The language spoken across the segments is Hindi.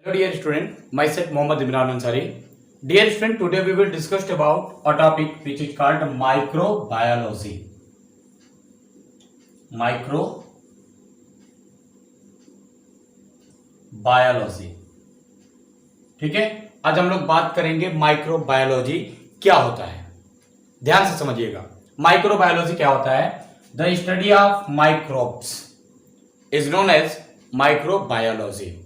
Hello dear student, myself Mohammad Imran Ansari. Dear student, today we will discuss about a topic which is called microbiology. Microbiology. ठीक है, आज हम लोग बात करेंगे माइक्रोबायोलॉजी क्या होता है। ध्यान से समझिएगा, माइक्रोबायोलॉजी क्या होता है। The study of microbes is known as microbiology.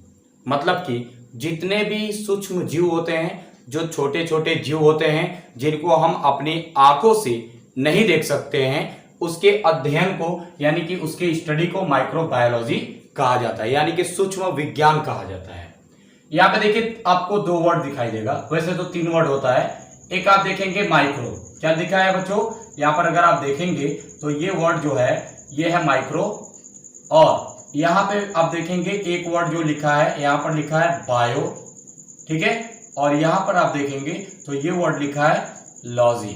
मतलब कि जितने भी सूक्ष्म जीव होते हैं, जो छोटे छोटे जीव होते हैं जिनको हम अपनी आंखों से नहीं देख सकते हैं, उसके अध्ययन को यानी कि उसके स्टडी को माइक्रोबायोलॉजी कहा जाता है, यानी कि सूक्ष्म विज्ञान कहा जाता है। यहाँ पे देखिए आपको दो वर्ड दिखाई देगा, वैसे तो तीन वर्ड होता है। एक आप देखेंगे माइक्रो, क्या दिखा है बच्चों, यहाँ पर अगर आप देखेंगे तो ये वर्ड जो है ये है माइक्रो, और यहाँ पे आप देखेंगे एक वर्ड जो लिखा है, यहाँ पर लिखा है बायो, ठीक है, और यहाँ पर आप देखेंगे तो ये वर्ड लिखा है लॉजी,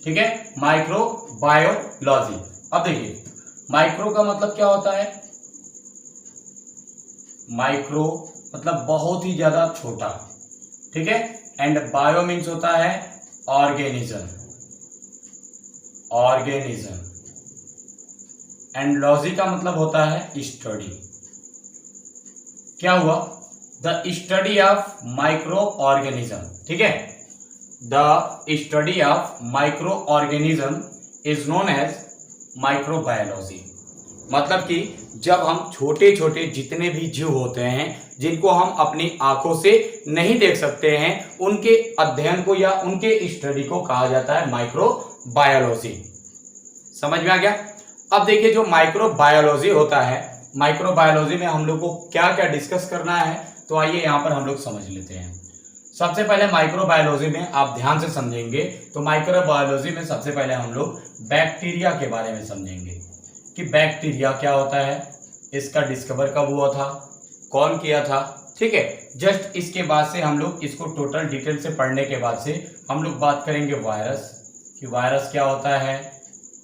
ठीक है, माइक्रो बायोलॉजी। अब देखिए माइक्रो का मतलब क्या होता है, माइक्रो मतलब बहुत ही ज्यादा छोटा, ठीक है, एंड बायो मीन्स होता है ऑर्गेनिज्म, एंड लॉजी का मतलब होता है स्टडी। क्या हुआ, the study of micro organism, ठीक है, the study of micro organism is known as microbiology. मतलब कि जब हम छोटे छोटे जितने भी जीव होते हैं जिनको हम अपनी आंखों से नहीं देख सकते हैं, उनके अध्ययन को या उनके स्टडी को कहा जाता है माइक्रोबायोलॉजी। समझ में आ गया। अब देखिए जो माइक्रोबायोलॉजी होता है, माइक्रोबायोलॉजी में हम लोग को क्या क्या डिस्कस करना है, तो आइए यहाँ पर हम लोग समझ लेते हैं। सबसे पहले माइक्रोबायोलॉजी में आप ध्यान से समझेंगे तो माइक्रोबायोलॉजी में सबसे पहले हम लोग बैक्टीरिया के बारे में समझेंगे कि बैक्टीरिया क्या होता है, इसका डिस्कवर कब हुआ था, कौन किया था, ठीक है। जस्ट इसके बाद से हम लोग इसको टोटल डिटेल से पढ़ने के बाद से हम लोग बात करेंगे वायरस, कि वायरस क्या होता है,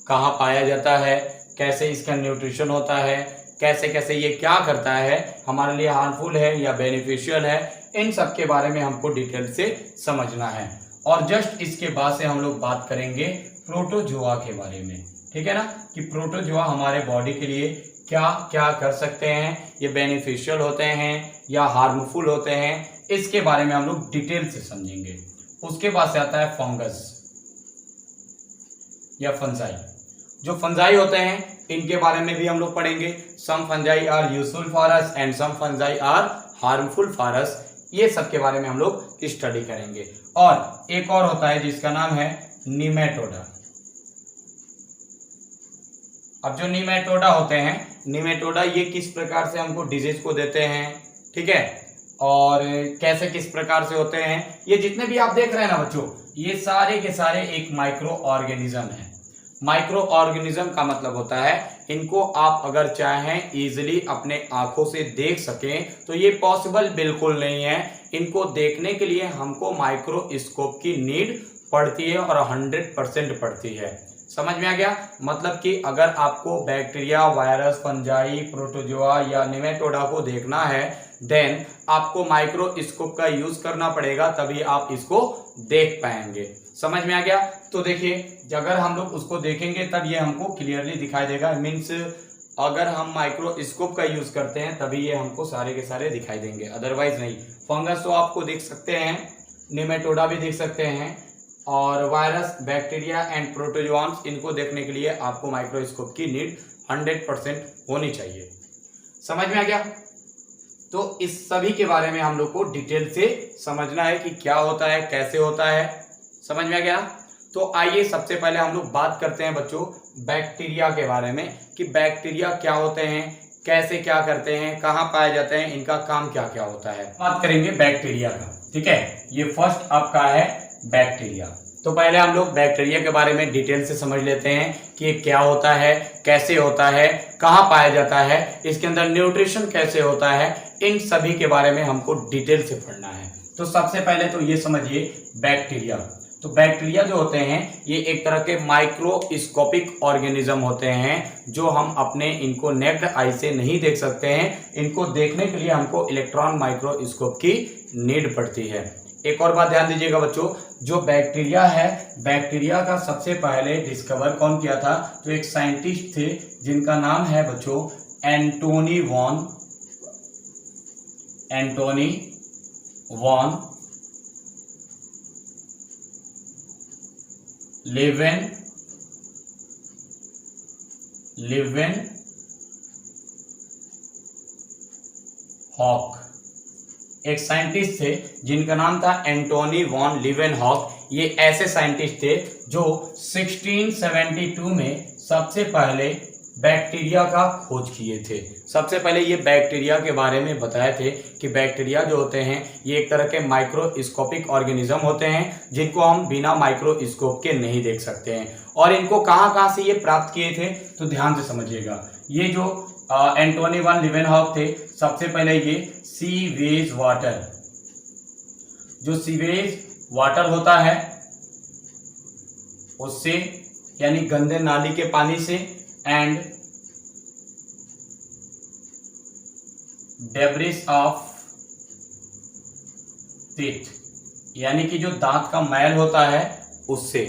कहाँ पाया जाता है, कैसे इसका न्यूट्रिशन होता है, कैसे कैसे ये क्या करता है, हमारे लिए हार्मफुल है या बेनिफिशियल है, इन सब के बारे में हमको डिटेल से समझना है। और जस्ट इसके बाद से हम लोग बात करेंगे प्रोटोजोआ के बारे में, ठीक है ना, कि प्रोटोजोआ हमारे बॉडी के लिए क्या क्या कर सकते हैं, ये बेनिफिशियल होते हैं या हार्मफुल होते हैं, इसके बारे में हम लोग डिटेल से समझेंगे। उसके बाद से आता है फंगस या फंजाई। जो फंजाई होते हैं इनके बारे में भी हम लोग पढ़ेंगे। Some fungi are useful for us and some fungi are harmful for us, ये सब के बारे में हम लोग स्टडी करेंगे। और एक और होता है जिसका नाम है निमेटोडा। अब जो निमेटोडा होते हैं, निमेटोडा ये किस प्रकार से हमको डिजीज को देते हैं, ठीक है, और कैसे किस प्रकार से होते हैं, ये जितने भी आप देख रहे हैं ना बच्चों, ये सारे के सारे एक माइक्रो ऑर्गेनिज्म है। माइक्रो ऑर्गेनिज्म का मतलब होता है इनको आप अगर चाहें इजीली अपने आंखों से देख सकें तो ये पॉसिबल बिल्कुल नहीं है। इनको देखने के लिए हमको माइक्रोस्कोप की नीड पड़ती है और 100% पड़ती है। समझ में आ गया। मतलब कि अगर आपको बैक्टीरिया, वायरस, फंजाई, प्रोटोजोआ या निमेटोडा को देखना है, देन आपको माइक्रोस्कोप का यूज करना पड़ेगा, तभी आप इसको देख पाएंगे। समझ में आ गया। तो देखिए अगर हम लोग उसको देखेंगे तब ये हमको क्लियरली दिखाई देगा। मीन्स अगर हम माइक्रोस्कोप का यूज करते हैं तभी ये हमको सारे के सारे दिखाई देंगे, अदरवाइज नहीं। फंगस तो आपको देख सकते हैं, निमेटोडा भी देख सकते हैं, और वायरस, बैक्टीरिया एंड प्रोटोजोआन्स, इनको देखने के लिए आपको माइक्रोस्कोप की नीड 100% होनी चाहिए। समझ में आ गया। तो इस सभी के बारे में हम लोग को डिटेल से समझना है कि क्या होता है, कैसे होता है। समझ में आ गया। तो आइए सबसे पहले हम लोग बात करते हैं बच्चों बैक्टीरिया के बारे में, कि बैक्टीरिया क्या होते हैं, कैसे क्या करते हैं, कहाँ पाए जाते हैं, इनका काम क्या क्या होता है। बात करेंगे बैक्टीरिया का, ठीक है। ये फर्स्ट आपका है बैक्टीरिया। तो पहले हम लोग बैक्टीरिया के बारे में डिटेल से समझ लेते हैं कि ये क्या होता है, कैसे होता है, कहाँ पाया जाता है, इसके अंदर न्यूट्रिशन कैसे होता है, इन सभी के बारे में हमको डिटेल से पढ़ना है। तो सबसे पहले तो ये समझिए बैक्टीरिया। तो बैक्टीरिया जो होते हैं ये एक तरह के माइक्रोस्कोपिक ऑर्गेनिज्म होते हैं जो हम अपने इनको नेक्ड आई से नहीं देख सकते हैं। इनको देखने के लिए हमको इलेक्ट्रॉन माइक्रोस्कोप की नीड पड़ती है। एक और बात ध्यान दीजिएगा बच्चों, जो बैक्टीरिया है, बैक्टीरिया का सबसे पहले डिस्कवर कौन किया था? तो एक साइंटिस्ट थे जिनका नाम है बच्चों एंटोनी वॉन लीवेनहॉक। एक साइंटिस्ट थे जिनका नाम था एंटोनी वॉन लीवेनहॉक। ये ऐसे साइंटिस्ट थे जो 1672 में सबसे पहले बैक्टीरिया का खोज किए थे। सबसे पहले ये बैक्टीरिया के बारे में बताए थे कि बैक्टीरिया जो होते हैं ये एक तरह के माइक्रोस्कोपिक ऑर्गेनिज्म होते हैं जिनको हम बिना माइक्रोस्कोप के नहीं देख सकते हैं। और इनको कहाँ से ये प्राप्त किए थे? तो ध्यान से समझिएगा। ये जो एंटोनी वॉन लीवेनहॉक थे, सबसे पहले ये सीवेज वाटर, जो सीवेज वाटर होता है उससे, यानी गंदे नाली के पानी से, एंड डेब्रिस ऑफ टीथ, यानी कि जो दांत का मैल होता है उससे।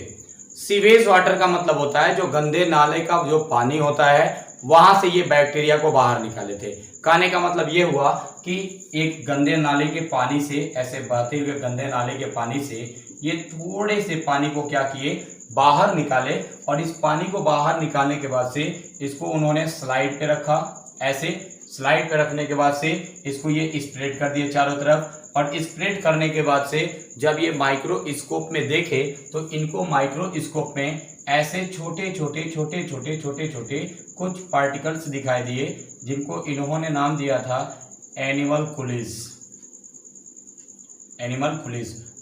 सीवेज वाटर का मतलब होता है जो गंदे नाले का जो पानी होता है वहां से ये बैक्टीरिया को बाहर निकाले थे। कहने का मतलब ये हुआ कि एक गंदे नाले के पानी से, ऐसे बहते हुए गंदे नाले के पानी से ये थोड़े से पानी को क्या किए, बाहर निकाले। और इस पानी को बाहर निकालने के बाद से इसको उन्होंने स्लाइड पे रखा। ऐसे स्लाइड पे रखने के बाद से इसको ये स्प्रेड कर दिए चारों तरफ। और स्प्रेड करने के बाद से जब ये माइक्रोस्कोप में देखे तो इनको माइक्रोस्कोप में ऐसे छोटे छोटे कुछ पार्टिकल्स दिखाई दिए जिनको इन्होंने नाम दिया था एनिमल कुलिस।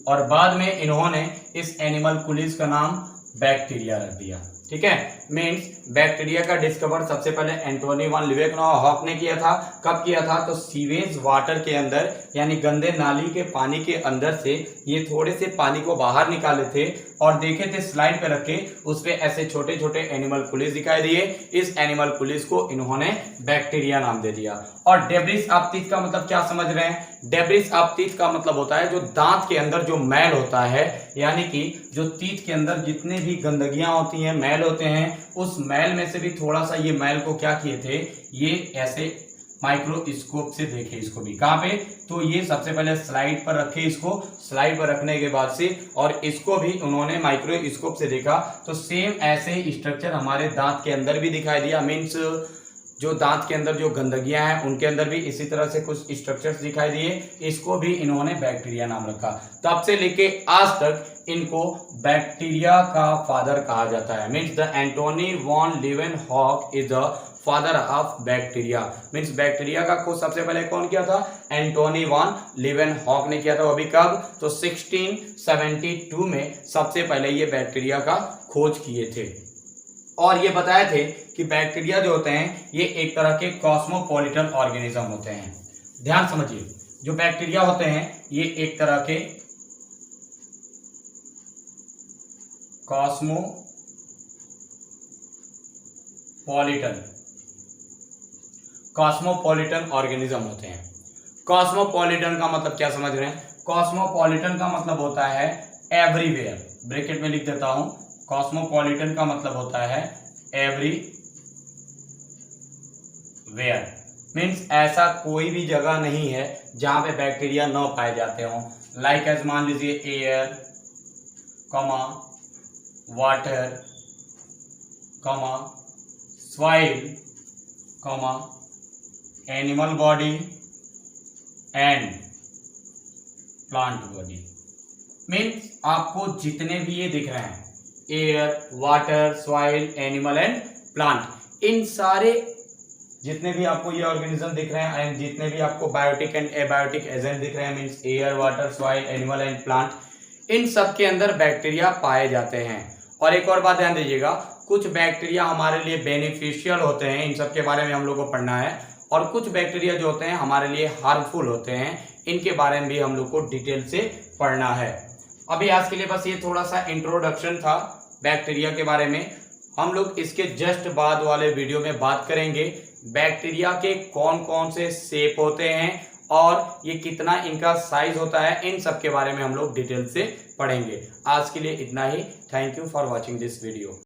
और बाद में इन्होंने इस एनिमल कुलिस का नाम बैक्टीरिया रख दिया। ठीक है, मीन्स बैक्टीरिया का डिस्कवर सबसे पहले एंटोनी वॉन लीवेनहॉक ने किया था। कब किया था? तो सीवेज वाटर के अंदर, यानी गंदे नाली के पानी के अंदर से ये थोड़े से पानी को बाहर निकाले थे और देखे थे स्लाइड पे रखे, उस पे ऐसे छोटे छोटे एनिमल कुलिस दिखाई दिए। इस एनिमल कुलिस को इन्होंने बैक्टीरिया नाम दे दिया। और डेब्रिस ऑफ टीथ का मतलब क्या समझ रहे हैं? डेब्रिस ऑफ टीथ का मतलब होता है जो दांत के अंदर जो मैल होता है, यानी कि जो टीथ के अंदर जितने भी गंदगियां होती हैं, मैल होते हैं, उस मैल में से भी थोड़ा सा ये मैल को क्या किए थे, ये ऐसे माइक्रोस्कोप से देखे इसको भी। कहां पे? तो ये सबसे पहले स्लाइड पर रखे, इसको स्लाइड पर रखने के बाद से, और इसको भी उन्होंने माइक्रोस्कोप से देखा तो सेम ऐसे स्ट्रक्चर हमारे दांत के अंदर भी दिखाई दिया। मीन्स जो दांत के अंदर जो गंदगियां हैं उनके अंदर भी इसी तरह से कुछ स्ट्रक्चर्स दिखाई दिए। इसको भी इन्होंने बैक्टीरिया नाम रखा। तब से लेके आज तक इनको बैक्टीरिया का फादर कहा जाता है। Means the Antony von Leeuwenhoek is the father of bacteria. Means bacteria का खोज सबसे पहले कौन किया था? एंटोनी वॉन लीवेनहॉक ने किया था। वो भी कब? तो 1672 में सबसे पहले ये बैक्टीरिया का खोज किए थे। और ये बताए थे कि बैक्टीरिया जो होते हैं ये एक तरह के कॉस्मोपॉलिटन ऑर्गेनिज्म होते हैं। ध्यान समझिए, जो बैक्टीरिया होते हैं ये एक तरह के कॉस्मोपॉलिटन ऑर्गेनिज्म होते हैं। कॉस्मोपॉलिटन का मतलब क्या समझ रहे हैं? कॉस्मोपॉलिटन का मतलब होता है एवरीवेयर। ब्रैकेट में लिख देता हूं, कॉस्मोपॉलिटन का मतलब होता है एवरीवेयर। मीन्स ऐसा कोई भी जगह नहीं है जहां पे बैक्टीरिया न पाए जाते हों। लाइक एज मान लीजिए air, water, soil, animal body and plant body. Means आपको जितने भी ये दिख रहे हैं, air, water, soil, animal and plant, इन सारे जितने भी आपको ये ऑर्गेनिज्म दिख रहे हैं एंड जितने भी आपको बायोटिक एंड एबायोटिक एजेंट दिख रहे हैं, means air, water, soil, animal and plant, इन सब के अंदर बैक्टीरिया पाए जाते हैं। और एक और बात ध्यान दीजिएगा, कुछ बैक्टीरिया हमारे लिए बेनिफिशियल होते हैं, इन सब के बारे में हम लोग को पढ़ना है। और कुछ बैक्टीरिया जो होते हैं हमारे लिए हार्मफुल होते हैं, इनके बारे में भी हम लोग को डिटेल से पढ़ना है। अभी आज के लिए बस ये थोड़ा सा इंट्रोडक्शन था बैक्टीरिया के बारे में। हम लोग इसके जस्ट बाद वाले वीडियो में बात करेंगे बैक्टीरिया के कौन कौन से शेप होते हैं और ये कितना इनका साइज होता है, इन सब के बारे में हम लोग डिटेल से पढ़ेंगे। आज के लिए इतना ही। Thank you for watching this video.